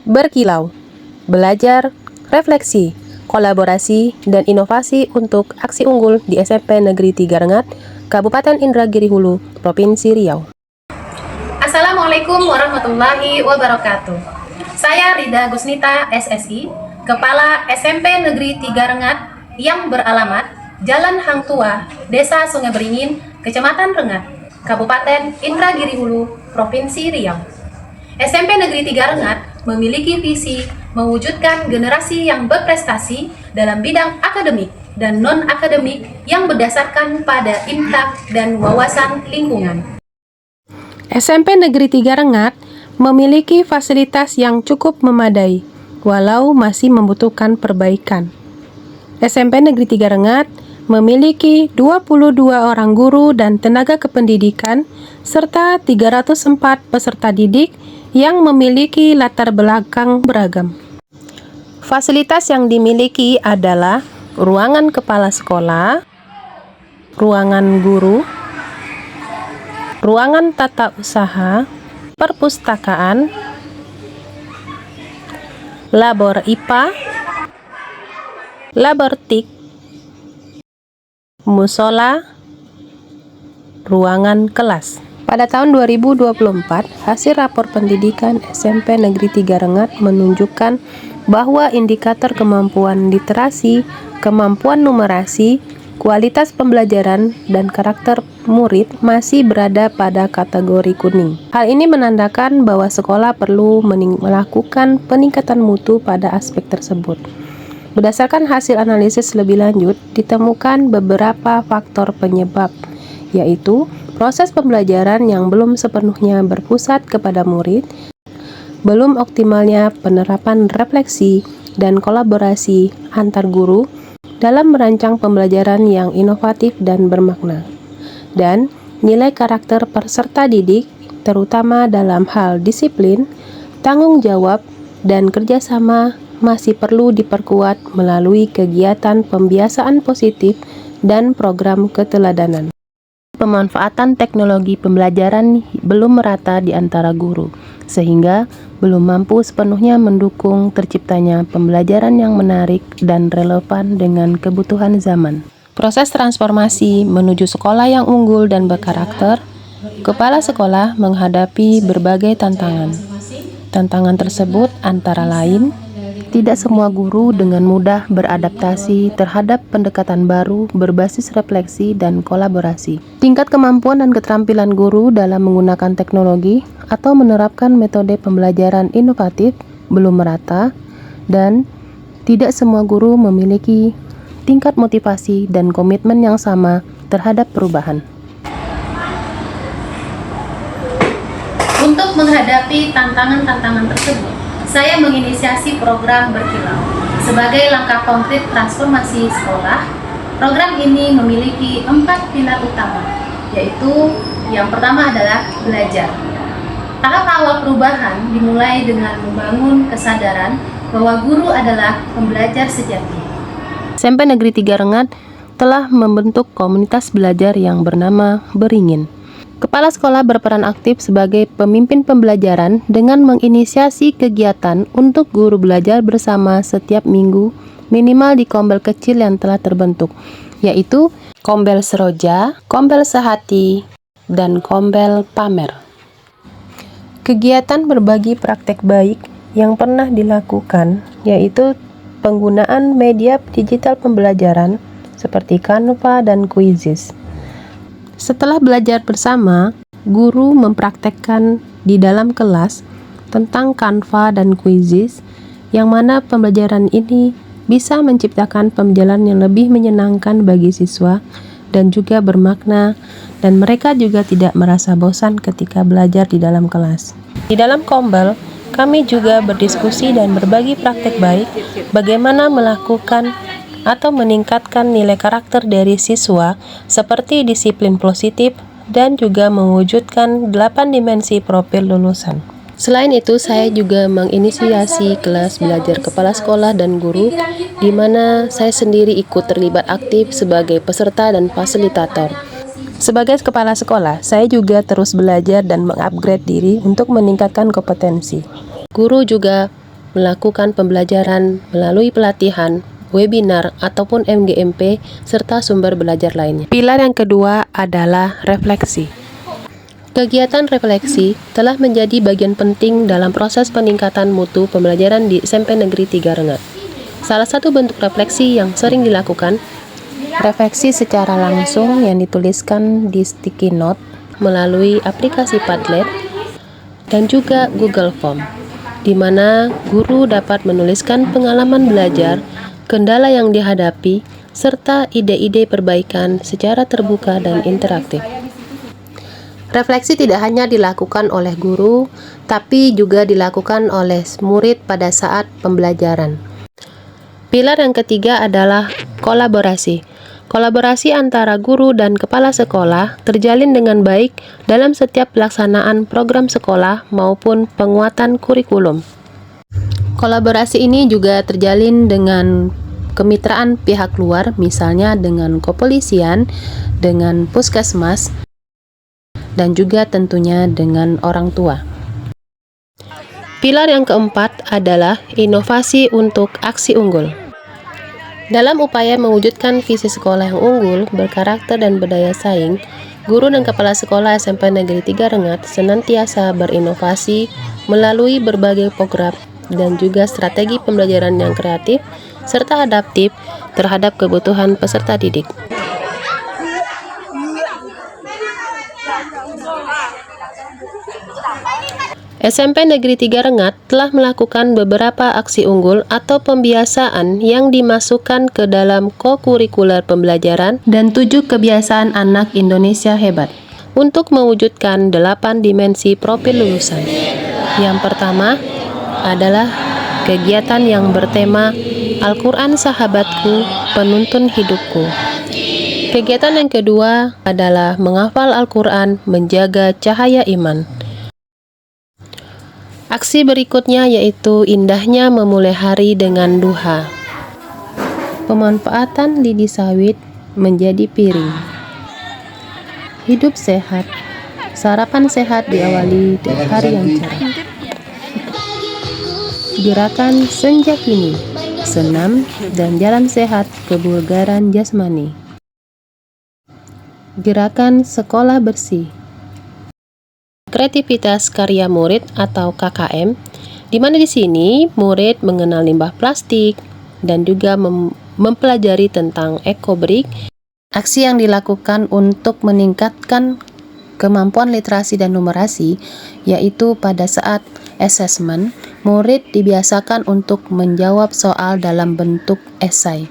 berkilau, belajar, refleksi, kolaborasi, dan inovasi untuk aksi unggul di SMP Negeri 3 Rengat, Kabupaten Indragiri Hulu, Provinsi Riau. Assalamualaikum warahmatullahi wabarakatuh. Saya Rida Gusnita, SSI, Kepala SMP Negeri 3 Rengat yang beralamat Jalan Hang Tua, Desa Sungai Beringin, Kecamatan Rengat, Kabupaten Indragiri Hulu, Provinsi Riau. SMP Negeri 3 Rengat memiliki visi mewujudkan generasi yang berprestasi dalam bidang akademik dan non-akademik yang berdasarkan pada impact dan wawasan lingkungan. SMP Negeri 3 Rengat memiliki fasilitas yang cukup memadai, walau masih membutuhkan perbaikan. SMP Negeri 3 Rengat memiliki 22 orang guru dan tenaga kependidikan, serta 304 peserta didik yang memiliki latar belakang beragam. Fasilitas yang dimiliki adalah ruangan kepala sekolah, ruangan guru, ruangan tata usaha, perpustakaan, labor IPA, labor TIK, musola, ruangan kelas. Pada tahun 2024, hasil rapor pendidikan SMP Negeri 3 Rengat menunjukkan bahwa indikator kemampuan literasi, kemampuan numerasi, kualitas pembelajaran, dan karakter murid masih berada pada kategori kuning. Hal ini menandakan bahwa sekolah perlu melakukan peningkatan mutu pada aspek tersebut. Berdasarkan hasil analisis lebih lanjut, ditemukan beberapa faktor penyebab, yaitu proses pembelajaran yang belum sepenuhnya berpusat kepada murid, belum optimalnya penerapan refleksi dan kolaborasi antar guru dalam merancang pembelajaran yang inovatif dan bermakna, dan nilai karakter peserta didik, terutama dalam hal disiplin, tanggung jawab, dan kerjasama masih perlu diperkuat melalui kegiatan pembiasaan positif dan program keteladanan. Pemanfaatan teknologi pembelajaran belum merata di antara guru, sehingga belum mampu sepenuhnya mendukung terciptanya pembelajaran yang menarik dan relevan dengan kebutuhan zaman. Proses transformasi menuju sekolah yang unggul dan berkarakter, kepala sekolah menghadapi berbagai tantangan. Tantangan tersebut antara lain, tidak semua guru dengan mudah beradaptasi terhadap pendekatan baru berbasis refleksi dan kolaborasi. Tingkat kemampuan dan keterampilan guru dalam menggunakan teknologi atau menerapkan metode pembelajaran inovatif belum merata, dan tidak semua guru memiliki tingkat motivasi dan komitmen yang sama terhadap perubahan. Untuk menghadapi tantangan-tantangan tersebut, saya menginisiasi program Berkilau. Sebagai langkah konkret transformasi sekolah, program ini memiliki 4 pilar utama, yaitu yang pertama adalah belajar. Tahap awal perubahan dimulai dengan membangun kesadaran bahwa guru adalah pembelajar sejati. SMP Negeri 3 Rengat telah membentuk komunitas belajar yang bernama Beringin. Kepala sekolah berperan aktif sebagai pemimpin pembelajaran dengan menginisiasi kegiatan untuk guru belajar bersama setiap minggu minimal di kombel kecil yang telah terbentuk, yaitu kombel seroja, kombel sehati, dan kombel pamer. Kegiatan berbagi praktek baik yang pernah dilakukan yaitu penggunaan media digital pembelajaran seperti Canva dan Quizizz. Setelah belajar bersama, guru mempraktekkan di dalam kelas tentang Canva dan Quizizz, yang mana pembelajaran ini bisa menciptakan pembelajaran yang lebih menyenangkan bagi siswa dan juga bermakna, dan mereka juga tidak merasa bosan ketika belajar di dalam kelas. Di dalam kombel, kami juga berdiskusi dan berbagi praktek baik bagaimana melakukan atau meningkatkan nilai karakter dari siswa seperti disiplin positif dan juga mewujudkan 8 dimensi profil lulusan. Selain itu, saya juga menginisiasi kelas belajar kepala sekolah dan guru, di mana saya sendiri ikut terlibat aktif sebagai peserta dan fasilitator. Sebagai kepala sekolah, saya juga terus belajar dan mengupgrade diri untuk meningkatkan kompetensi. Guru juga melakukan pembelajaran melalui pelatihan, webinar, ataupun MGMP, serta sumber belajar lainnya. Pilar yang kedua adalah refleksi. Kegiatan refleksi telah menjadi bagian penting dalam proses peningkatan mutu pembelajaran di SMP Negeri 3 Rengat. Salah satu bentuk refleksi yang sering dilakukan, refleksi secara langsung yang dituliskan di sticky note melalui aplikasi Padlet dan juga Google Form, di mana guru dapat menuliskan pengalaman belajar, kendala yang dihadapi, serta ide-ide perbaikan secara terbuka dan interaktif. Refleksi tidak hanya dilakukan oleh guru, tapi juga dilakukan oleh murid pada saat pembelajaran. Pilar yang ketiga adalah kolaborasi. Kolaborasi antara guru dan kepala sekolah terjalin dengan baik dalam setiap pelaksanaan program sekolah maupun penguatan kurikulum. Kolaborasi ini juga terjalin dengan kemitraan pihak luar, misalnya dengan kepolisian, dengan puskesmas, dan juga tentunya dengan orang tua. Pilar yang keempat adalah inovasi untuk aksi unggul. Dalam upaya mewujudkan visi sekolah yang unggul, berkarakter dan berdaya saing, guru dan kepala sekolah SMP Negeri 3 Rengat senantiasa berinovasi melalui berbagai program dan juga strategi pembelajaran yang kreatif serta adaptif terhadap kebutuhan peserta didik. SMP Negeri 3 Rengat telah melakukan beberapa aksi unggul atau pembiasaan yang dimasukkan ke dalam kokurikuler pembelajaran dan 7 kebiasaan anak Indonesia hebat untuk mewujudkan 8 dimensi profil lulusan. Yang pertama adalah kegiatan yang bertema Al-Quran Sahabatku, Penuntun Hidupku. Kegiatan yang kedua adalah menghafal Al-Quran, menjaga cahaya iman. Aksi berikutnya yaitu indahnya memulai hari dengan duha. Pemanfaatan lidi sawit menjadi piring. Hidup sehat. Sarapan sehat diawali dari hari yang cerah. Gerakan senja kini. Senam dan jalan sehat kebugaran jasmani. Gerakan sekolah bersih. Kreativitas karya murid atau KKM, di mana di sini murid mengenal limbah plastik dan juga mempelajari tentang ekobrik. Aksi yang dilakukan untuk meningkatkan kemampuan literasi dan numerasi, yaitu pada saat asesmen, murid dibiasakan untuk menjawab soal dalam bentuk esai.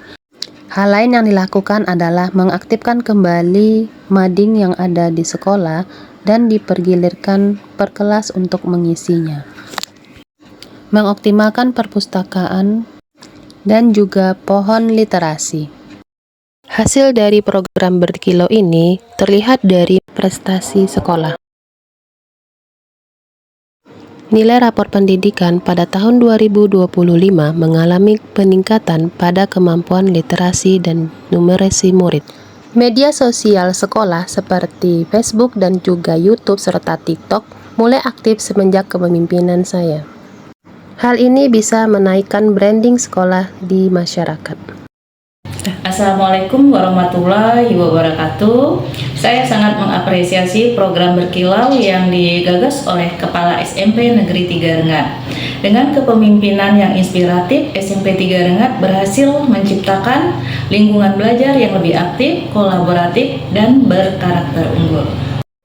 Hal lain yang dilakukan adalah mengaktifkan kembali mading yang ada di sekolah dan dipergilirkan per kelas untuk mengisinya. Mengoptimalkan perpustakaan dan juga pohon literasi. Hasil dari program berkilau ini terlihat dari prestasi sekolah. Nilai rapor pendidikan pada tahun 2025 mengalami peningkatan pada kemampuan literasi dan numerasi murid. Media sosial sekolah seperti Facebook dan juga YouTube serta TikTok mulai aktif semenjak kepemimpinan saya. Hal ini bisa menaikkan branding sekolah di masyarakat. Assalamualaikum warahmatullahi wabarakatuh. Saya sangat mengapresiasi program berkilau yang digagas oleh Kepala SMP Negeri 3 Rengat. Dengan kepemimpinan yang inspiratif, SMP 3 Rengat berhasil menciptakan lingkungan belajar yang lebih aktif, kolaboratif, dan berkarakter unggul.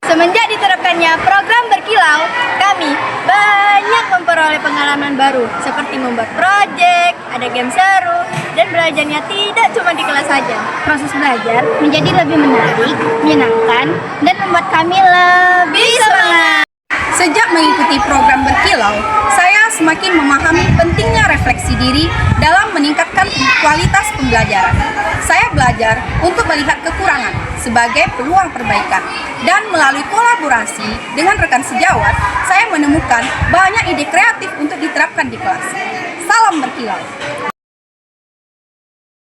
Semenjak diterapkannya program berkilau, kami banyak memperoleh pengalaman baru seperti membuat proyek, ada game seru, dan belajarnya tidak cuma di kelas saja. Proses belajar menjadi lebih menarik, menyenangkan, dan membuat kami lebih semangat. Sejak mengikuti program berkilau, saya semakin memahami pentingnya refleksi diri dalam meningkatkan kualitas pembelajaran. Saya belajar untuk melihat kekurangan sebagai peluang perbaikan, dan melalui kolaborasi dengan rekan sejawat, saya menemukan banyak ide kreatif untuk diterapkan di kelas. Salam berkilau.